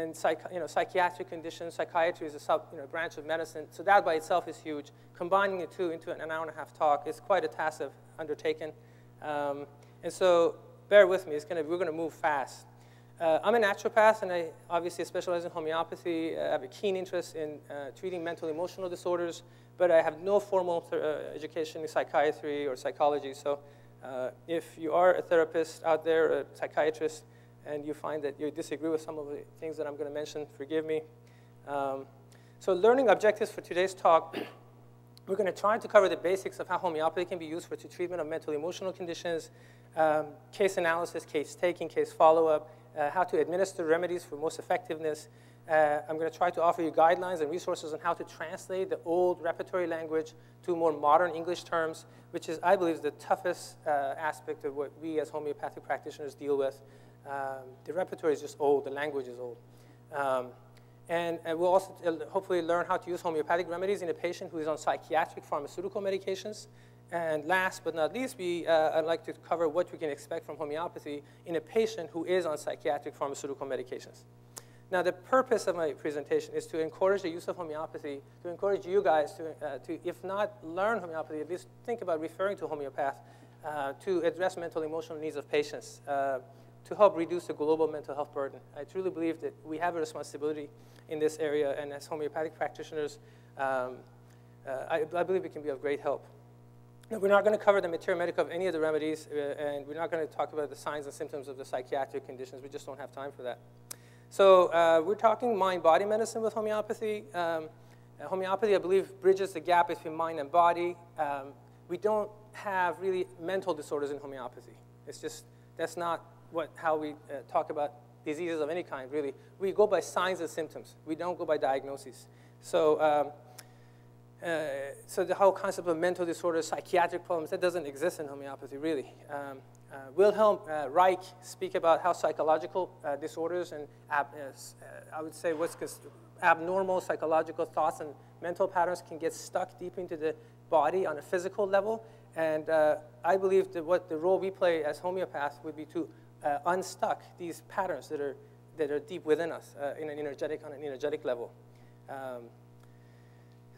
and psychiatric conditions. Psychiatry is a branch of medicine. So that by itself is huge. Combining the two into an hour-and-a-half talk is quite a task undertaken. And so bear with me. We're going to move fast. I'm a naturopath, and I obviously specialize in homeopathy. I have a keen interest in treating mental emotional disorders, but I have no formal education in psychiatry or psychology. So if you are a therapist out there, a psychiatrist, and you find that you disagree with some of the things that I'm going to mention, forgive me. So learning objectives for today's talk, we're going to try to cover the basics of how homeopathy can be used for the treatment of mental emotional conditions, case analysis, case taking, case follow-up, how to administer remedies for most effectiveness. I'm going to try to offer you guidelines and resources on how to translate the old repertory language to more modern English terms, which is, I believe, the toughest aspect of what we as homeopathic practitioners deal with. The repertory is just old. The language is old. And we'll also hopefully learn how to use homeopathic remedies in a patient who is on psychiatric pharmaceutical medications. And last but not least, I'd like to cover what we can expect from homeopathy in a patient who is on psychiatric pharmaceutical medications. Now, the purpose of my presentation is to encourage the use of homeopathy, to encourage you guys to if not learn homeopathy, at least think about referring to a homeopath to address mental emotional needs of patients, to help reduce the global mental health burden. I truly believe that we have a responsibility in this area, and as homeopathic practitioners, I believe it can be of great help. Now, we're not going to cover the materia medica of any of the remedies, and we're not going to talk about the signs and symptoms of the psychiatric conditions. We just don't have time for that. So we're talking mind-body medicine with homeopathy. Homeopathy, I believe, bridges the gap between mind and body. We don't have really mental disorders in homeopathy. It's just, that's not how we talk about diseases of any kind, really. We go by signs and symptoms. We don't go by diagnoses. So, so the whole concept of mental disorders, psychiatric problems, that doesn't exist in homeopathy, really. Wilhelm Reich speak about how psychological disorders and I would say what's abnormal psychological thoughts and mental patterns can get stuck deep into the body on a physical level. And I believe that what the role we play as homeopaths would be to unstuck these patterns that are deep within us on an energetic level.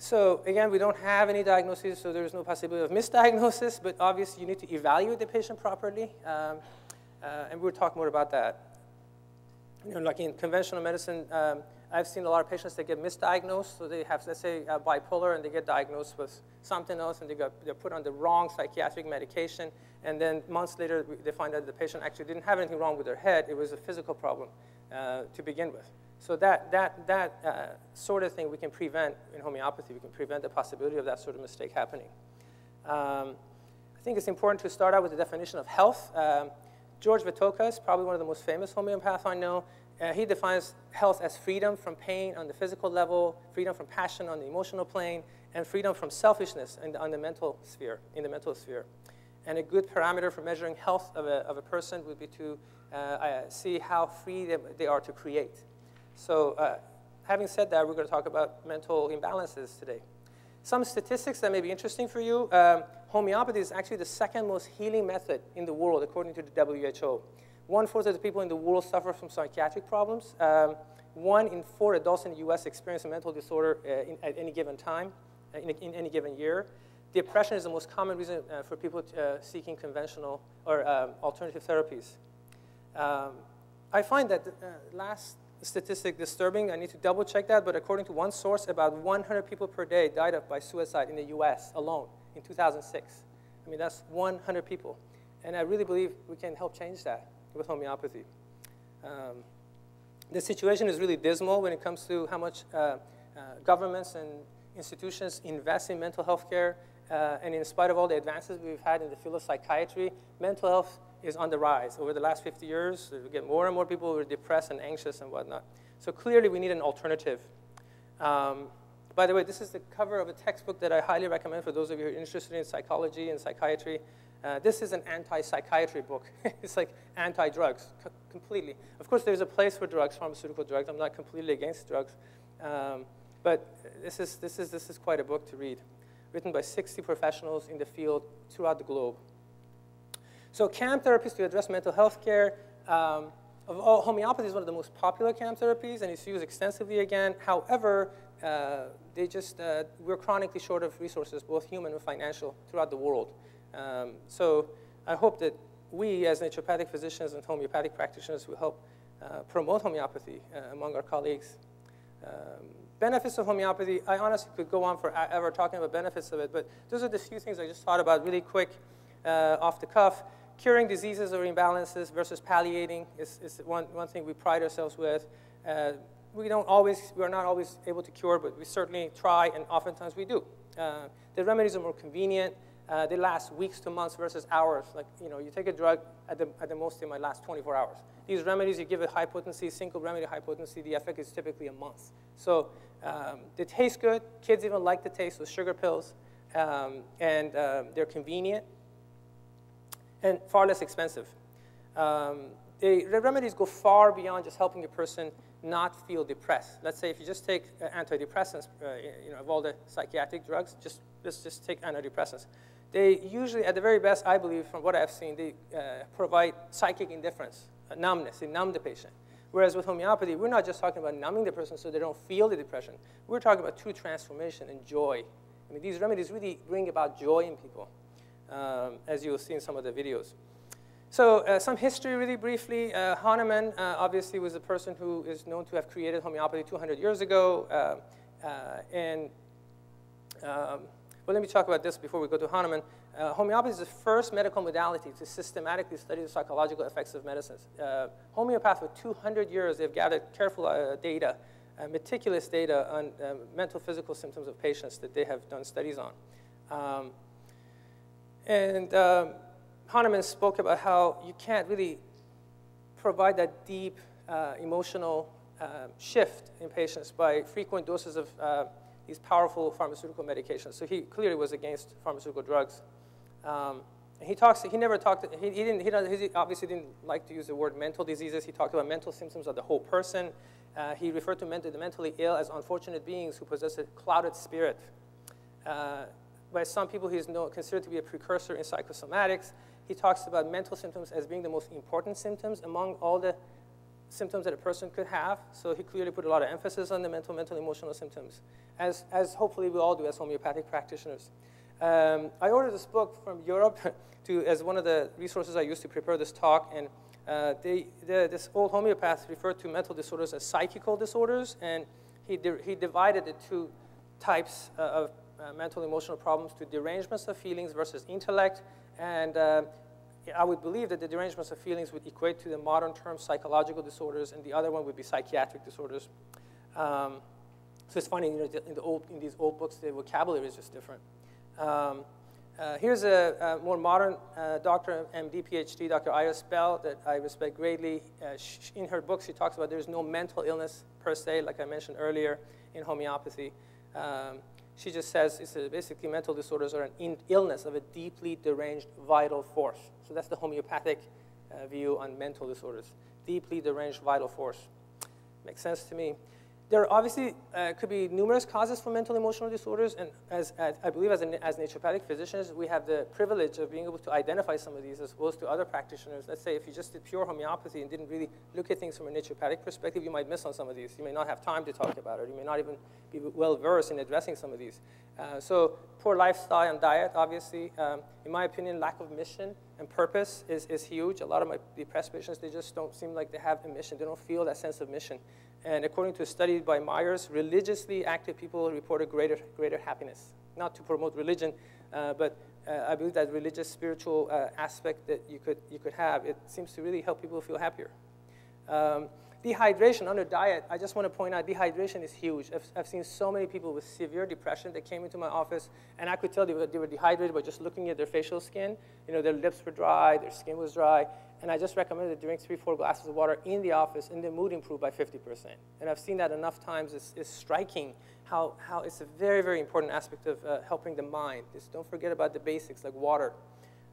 So again, we don't have any diagnoses, so there's no possibility of misdiagnosis, but obviously you need to evaluate the patient properly, and we'll talk more about that. Like in conventional medicine, I've seen a lot of patients that get misdiagnosed, so they have, let's say, bipolar, and they get diagnosed with something else, and they're put on the wrong psychiatric medication, and then months later, they find out the patient actually didn't have anything wrong with their head. It was a physical problem to begin with. So that sort of thing we can prevent in homeopathy. We can prevent the possibility of that sort of mistake happening. I think it's important to start out with the definition of health. George Vitoka is probably one of the most famous homeopaths I know. He defines health as freedom from pain on the physical level, freedom from passion on the emotional plane, and freedom from selfishness on the mental sphere, in the mental sphere. And a good parameter for measuring health of a person would be to see how free they are to create. So having said that, we're going to talk about mental imbalances today. Some statistics that may be interesting for you. Homeopathy is actually the second most healing method in the world, according to the WHO. 1/4 of the people in the world suffer from psychiatric problems. 1 in 4 adults in the US experience a mental disorder at any given time, in any given year. Depression is the most common reason for people seeking conventional or alternative therapies. I find that the last statistic disturbing. I need to double check that, but according to one source, about 100 people per day died by suicide in the US alone in 2006. I mean, that's 100 people. And I really believe we can help change that with homeopathy. The situation is really dismal when it comes to how much governments and institutions invest in mental health care. And in spite of all the advances we've had in the field of psychiatry, mental health is on the rise. Over the last 50 years, we get more and more people who are depressed and anxious and whatnot. So clearly, we need an alternative. By the way, this is the cover of a textbook that I highly recommend for those of you who are interested in psychology and psychiatry. This is an anti-psychiatry book. It's like anti-drugs, completely. Of course, there's a place for drugs, pharmaceutical drugs. I'm not completely against drugs. But this is quite a book to read, written by 60 professionals in the field throughout the globe. So CAM therapies to address mental health care. Homeopathy is one of the most popular camp therapies, and it's used extensively again. However, we're chronically short of resources, both human and financial, throughout the world. So I hope that we, as naturopathic physicians and homeopathic practitioners, will help promote homeopathy among our colleagues. Benefits of homeopathy, I honestly could go on forever talking about benefits of it, but those are the few things I just thought about really quick off the cuff. Curing diseases or imbalances versus palliating is one thing we pride ourselves with. We are not always able to cure, but we certainly try, and oftentimes we do. The remedies are more convenient. They last weeks to months versus hours. Like, you take a drug, at the most, it might last 24 hours. These remedies, you give it high potency, single remedy high potency, the effect is typically a month. So they taste good. Kids even like the taste of sugar pills. And they're convenient and far less expensive. The remedies go far beyond just helping a person not feel depressed. Let's say if you just take antidepressants, of all the psychiatric drugs, let's just take antidepressants. They usually, at the very best, I believe, from what I've seen, they provide psychic indifference, numbness. They numb the patient. Whereas with homeopathy, we're not just talking about numbing the person so they don't feel the depression. We're talking about true transformation and joy. I mean, these remedies really bring about joy in people, as you will see in some of the videos. So some history really briefly. Hahnemann obviously was a person who is known to have created homeopathy 200 years ago. Well, let me talk about this before we go to Hahnemann. Homeopathy is the first medical modality to systematically study the psychological effects of medicines. Homeopaths, for 200 years, they've gathered careful data, meticulous data on mental, physical symptoms of patients that they have done studies on. Hahnemann spoke about how you can't really provide that deep emotional shift in patients by frequent doses of these powerful pharmaceutical medications. So he clearly was against pharmaceutical drugs. He obviously didn't like to use the word mental diseases. He talked about mental symptoms of the whole person. He referred to the mentally ill as unfortunate beings who possess a clouded spirit. By some people, he's considered to be a precursor in psychosomatics. He talks about mental symptoms as being the most important symptoms among all the symptoms that a person could have. So he clearly put a lot of emphasis on the mental, emotional symptoms, as hopefully we all do as homeopathic practitioners. I ordered this book from Europe as one of the resources I used to prepare this talk. And this old homeopath referred to mental disorders as psychical disorders. And he divided the two types of mental, emotional problems to derangements of feelings versus intellect. And I would believe that the derangements of feelings would equate to the modern term psychological disorders, and the other one would be psychiatric disorders. So it's funny, in these old books, the vocabulary is just different. Here's a more modern doctor, MD, PhD, Dr. Iris Bell, that I respect greatly. In her book, she talks about there's no mental illness per se, like I mentioned earlier, in homeopathy. She just says basically mental disorders are an illness of a deeply deranged vital force. So that's the homeopathic view on mental disorders. Deeply deranged vital force. Makes sense to me. There obviously could be numerous causes for mental emotional disorders, and I believe as naturopathic physicians, we have the privilege of being able to identify some of these as opposed to other practitioners. Let's say if you just did pure homeopathy and didn't really look at things from a naturopathic perspective, you might miss on some of these. You may not have time to talk about it. You may not even be well-versed in addressing some of these. So poor lifestyle and diet, obviously. In my opinion, lack of mission and purpose is huge. A lot of my depressed patients, they just don't seem like they have a mission. They don't feel that sense of mission. And according to a study by Myers, religiously active people reported greater happiness. Not to promote religion, but I believe that religious, spiritual aspect that you could have, it seems to really help people feel happier. Dehydration under diet, I just want to point out dehydration is huge. I've seen so many people with severe depression that came into my office, and I could tell they were dehydrated by just looking at their facial skin. Their lips were dry, their skin was dry, and I just recommended that drink 3-4 glasses of water in the office, and their mood improved by 50%. And I've seen that enough times. It's striking how it's a very, very important aspect of helping the mind. Just don't forget about the basics like water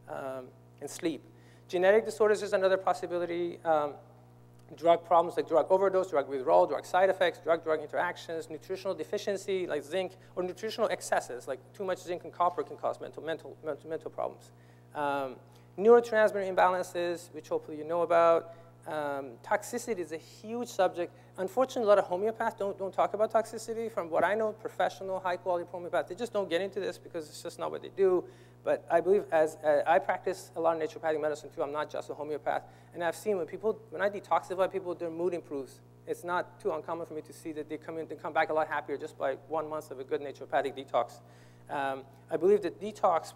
and sleep. Genetic disorders is another possibility. Drug problems like drug overdose, drug withdrawal, drug side effects, drug-drug interactions, nutritional deficiency like zinc, or nutritional excesses like too much zinc and copper can cause mental problems. Neurotransmitter imbalances, which hopefully you know about, Toxicity is a huge subject. Unfortunately, a lot of homeopaths don't talk about toxicity. From what I know, professional, high-quality homeopaths, they just don't get into this because it's just not what they do. But I believe as I practice a lot of naturopathic medicine too. I'm not just a homeopath. And I've seen when I detoxify people, their mood improves. It's not too uncommon for me to see that they come back a lot happier just by 1 month of a good naturopathic detox. I believe that detox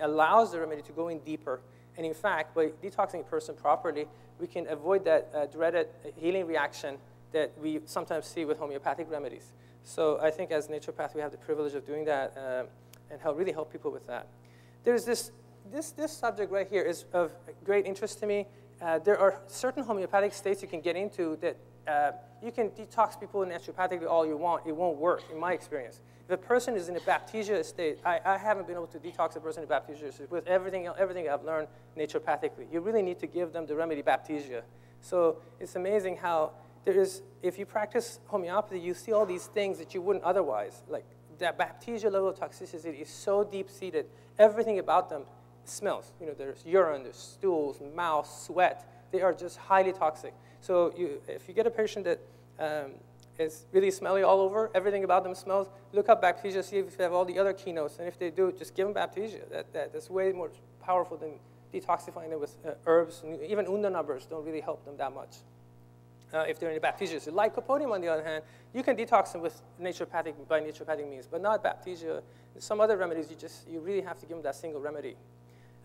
allows the remedy to go in deeper. And in fact, by detoxing a person properly, we can avoid that dreaded healing reaction that we sometimes see with homeopathic remedies. So I think as naturopaths, we have the privilege of doing that and really help people with that. There's this subject right here is of great interest to me. There are certain homeopathic states you can get into that you can detox people naturopathically all you want. It won't work, in my experience. If a person is in a baptisia state, I haven't been able to detox a person in baptisia state with everything I've learned naturopathically. You really need to give them the remedy baptisia. So it's amazing how if you practice homeopathy, you see all these things that you wouldn't otherwise. Like that baptisia level of toxicity is so deep-seated. Everything about them smells. There's urine, there's stools, mouth, sweat. They are just highly toxic. So if you get a patient that is really smelly all over, everything about them smells, look up baptisia, see if they have all the other keynotes. And if they do, just give them baptisia. That's way more powerful than detoxifying them with herbs. And even unda numbers don't really help them that much if they're in a baptisia. So lycopodium, on the other hand, you can detox them with by naturopathic means, but not baptisia. Some other remedies, you really have to give them that single remedy.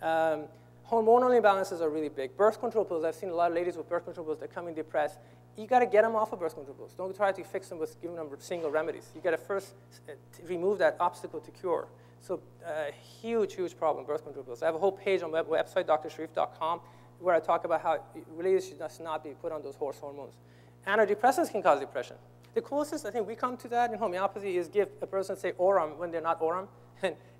Hormonal imbalances are really big. Birth control pills, I've seen a lot of ladies with birth control pills that come in depressed. You got to get them off of birth control pills. Don't try to fix them with giving them single remedies. You got to first remove that obstacle to cure. So huge, huge problem, birth control pills. I have a whole page on my website, drsharif.com, where I talk about how ladies should just not be put on those horse hormones. Antidepressants can cause depression. The closest I think we come to that in homeopathy is give a person, say, Oram when they're not Oram.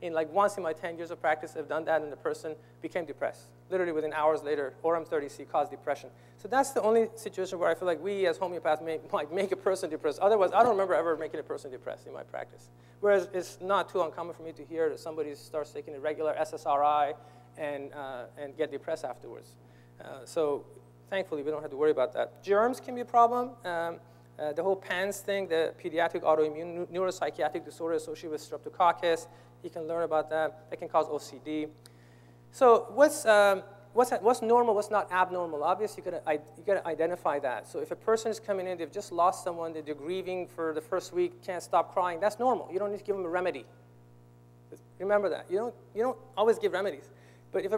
And once in my 10 years of practice, I've done that, and the person became depressed. Literally within hours later, Oram 30C caused depression. So that's the only situation where I feel like we as homeopaths might make a person depressed. Otherwise, I don't remember ever making a person depressed in my practice. Whereas it's not too uncommon for me to hear that somebody starts taking a regular SSRI and get depressed afterwards. So thankfully, we don't have to worry about that. Germs can be a problem. The whole PANS thing, the pediatric autoimmune neuropsychiatric disorder associated with streptococcus, you can learn about that. That can cause OCD. So what's normal, what's not abnormal? Obviously, you got to identify that. So if a person is coming in, they've just lost someone, they're grieving for the first week, can't stop crying, that's normal. You don't need to give them a remedy. Remember that. You don't always give remedies. But if a